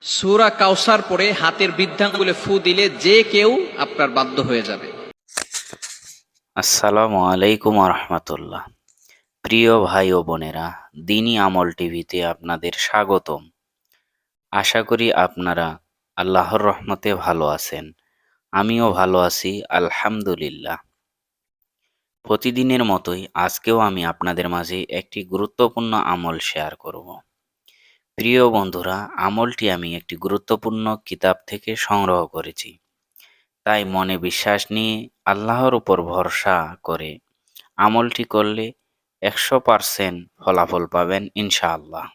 সূরা কাউসার পড়ে হাতের বৃদ্ধাঙ্গুলে ফু দিলে যে কেউ আপনার বাধ্য হয়ে যাবে। আসসালামু আলাইকুম রহমতুল্লাহ। প্রিয় ভাই ও বোনেরা, দিনী আমল টিভিতে আপনাদের স্বাগতম। আশা করি আপনারা আল্লাহর রহমতে ভালো আছেন। আমিও ভালো আছি, আলহামদুলিল্লাহ। প্রতিদিনের মতোই আজকেও আমি আপনাদের মাঝে একটি গুরুত্বপূর্ণ আমল শেয়ার করব। প্রিয় বন্ধুরা, আমলটি আমি একটি গুরুত্বপূর্ণ কিতাব থেকে সংগ্রহ করেছি। তাই মনে বিশ্বাস নিয়ে আল্লাহর উপর ভরসা করে আমলটি করলে 100% ফলাফল পাবেন ইনশাআল্লাহ।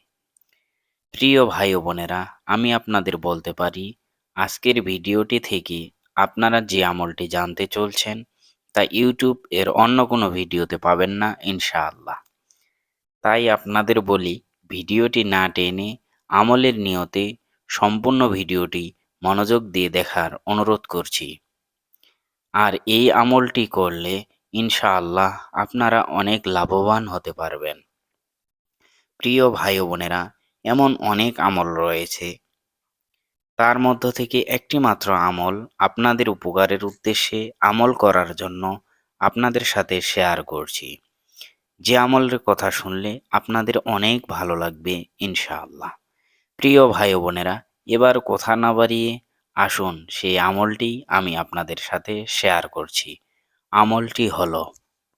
প্রিয় ভাই ও বোনেরা, আমি আপনাদের বলতে পারি, আজকের ভিডিওটি থেকে আপনারা যে আমলটি জানতে চলছেন তা ইউটিউব এর অন্য কোনো ভিডিওতে পাবেন না ইনশাআল্লাহ। তাই আপনাদের বলি, ভিডিওটি না টেনে আমলের নিয়তে সম্পূর্ণ ভিডিওটি মনোযোগ দিয়ে দেখার অনুরোধ করছি। আর এই আমলটি করলে ইনশাআল্লাহ আপনারা অনেক লাভবান হতে পারবেন। প্রিয় ভাই ও বোনেরা, এমন অনেক আমল রয়েছে, তার মধ্য থেকে একটি মাত্র আমল আপনাদের উপকারের উদ্দেশ্যে আমল করার জন্য আপনাদের সাথে শেয়ার করছি। যে আমলের কথা শুনলে আপনাদের অনেক ভালো লাগবে ইনশাআল্লাহ। প্রিয় ভাই ও বোনেরা, এবার কথা না বাড়িয়ে আসুন সেই আমলটি আমি আপনাদের সাথে শেয়ার করছি। আমলটি হলো,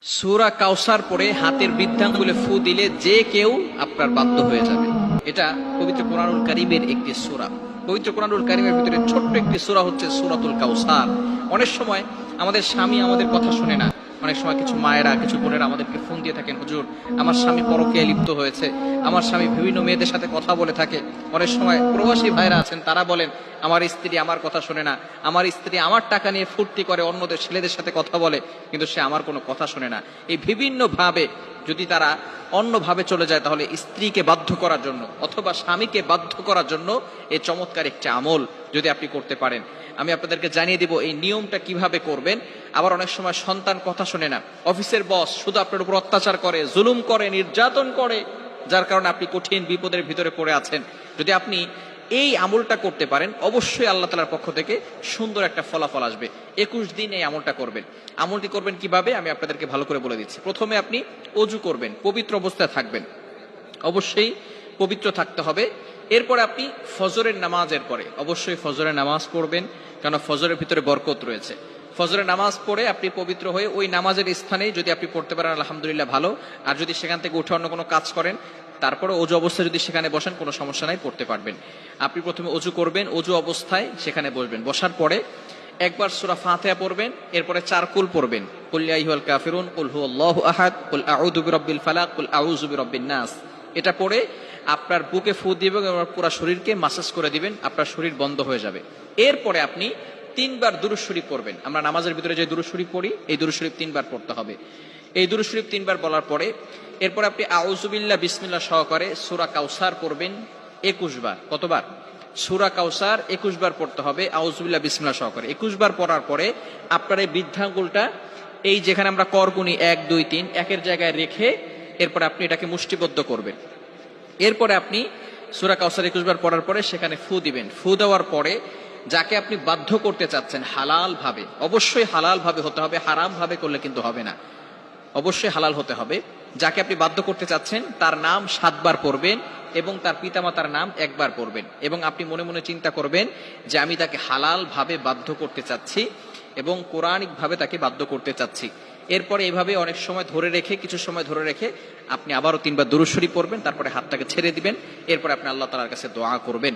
সূরা কাউসার পড়ে হাতের বৃদ্ধাঙ্গুলে ফু দিলে যে কেউ আপনার বাধ্য হয়ে যাবে। এটা পবিত্র কোরআনুল কারীমের একটি সূরা। পবিত্র কোরআনুল কারীমের ভিতরে ছোট্ট একটি সূরা হচ্ছে সূরাতুল কাউসার। অনেক সময় আমাদের স্বামী আমাদের কথা শুনে না। অনেক সময় কিছু মায়েরা, কিছু বোনেরা আমাদেরকে ফোন দিয়ে থাকেন, হুজুর আমার স্বামী পরকীয়ায় লিপ্ত হয়েছে, আমার স্বামী বিভিন্ন মেয়েদের সাথে কথা বলে থাকে। অনেক সময় প্রবাসী ভাইরা আছেন, তারা বলেন আমার স্ত্রী আমার কথা শোনে না, আমার স্ত্রী আমার টাকা নিয়ে ফুর্তি করে অন্যদের ছেলেদের সাথে কথা বলে, কিন্তু সে আমার কোনো কথা শোনে না। এই বিভিন্ন ভাবে যদি তারা অন্যভাবে চলে যায়, তাহলে স্ত্রীকে বাধ্য করার জন্য অথবা স্বামীকে বাধ্য করার জন্য এই চমৎকার একটি আমল যদি আপনি করতে পারেন, আমি আপনাদেরকে জানিয়ে দিব এই নিয়মটা কিভাবে করবেন। আবার অনেক সময় সন্তান কথা শোনে না, অফিসের বস শুধু আপনার উপর অত্যাচার করে, জুলুম করে, নির্যাতন করে, যার কারণে আপনি কঠিন বিপদের ভিতরে পড়ে আছেন। যদি আপনি এই আমলটা করতে পারেন, অবশ্যই আল্লাহ তাআলার পক্ষ থেকে সুন্দর একটা ফলাফল আসবে। 21 দিন এই আমলটা করবেন। আমলটি করবেন কিভাবে আমি আপনাদেরকে ভালো করে বলে দিচ্ছি। প্রথমে আপনি অজু করবেন, পবিত্র অবস্থায় থাকবেন, অবশ্যই পবিত্র থাকতে হবে। এরপরে আপনি ফজরের নামাজের পরে অবশ্যই ফজরের নামাজ পড়বেন, কারণ ফজরের ভিতরে বরকত রয়েছে। ফজরের নামাজ পড়ে আপনি পবিত্র হয়ে ওই নামাজের স্থানেই যদি আপনি পড়তে পারেন আলহামদুলিল্লাহ ভালো। আর যদি সেখান থেকে উঠে অন্য কোনো কাজ করেন, তারপরে অজু অবস্থায় যদি সেখানে বসেন, কোনো সমস্যা নাই, পড়তে পারবেন। আপনি প্রথমে অজু করবেন, অজু অবস্থায় সেখানে বসবেন। বসার পরে একবার সূরা ফাতিহা পড়বেন, এরপরে 4 কুল পড়বেন, কুল ইয়া আইয়ুহাল কাফিরুন, কুল হুয়াল্লাহু আহাদ, কুল আউযু বিরাব্বিল ফালাক, কুল আউযু বিরাব্বিন নাস। এটা পড়ে আপনার বুকে ফু দিবেন এবং পুরো শরীরকে মাসাজ করে দিবেন, আপনার শরীর বন্ধ হয়ে যাবে। এরপরে আপনি 3 বার দুরূদ শরীফ পড়বেন। আমরা নামাজের ভিতরে যে দুরূদ শরীফ পড়ি, এই দুরূদ শরীফ 3 বার পড়তে হবে। এই দুরূদ শরীফ 3 বার বলার পরে এরপর আপনি আউযু বিল্লাহ বিসমিল্লাহ সহকারে সূরা কাউসার পড়বেন 21 বার। কতবার? সূরা কাউসার 21 বার পড়তে হবে আউযু বিল্লাহ বিসমিল্লাহ সহকারে। 21 বার পড়ার পরে আপনার এই বৃদ্ধাঙ্গুলটা এই যেখানে আমরা করগুনি 1 2 3 একের জায়গায় রেখে এরপর আপনি এটাকে মুষ্টিবদ্ধ করবেন। এরপরে আপনি সূরা কাউসার 21 বার পড়ার পরে সেখানে ফু দিবেন। ফু দেওয়ার পরে যাকে আপনি বাধ্য করতে চাচ্ছেন হালাল ভাবে, অবশ্যই হালাল ভাবে হতে হবে, হারাম ভাবে করলে কিন্তু হবে না, অবশ্যই হালাল হতে হবে। যাকে আপনি বাধ্য করতে চাচ্ছেন তার নাম 7 বার পড়বেন এবং তার পিতামাতার নাম 1 বার পড়বেন, এবং আপনি মনে মনে চিন্তা করবেন যে আমি তাকে হালাল ভাবে বাধ্য করতে চাচ্ছি এবং কোরআনিক ভাবে তাকে বাধ্য করতে চাচ্ছি। এরপরে এভাবে অনেক সময় ধরে রেখে, কিছু সময় ধরে রেখে আপনি আবারও 3 বার দুরূদ শরীফ পড়বেন, তারপরে হাতটাকে ছেড়ে দিবেন। এরপরে আপনি আল্লাহ তাআলার কাছে দোয়া করবেন।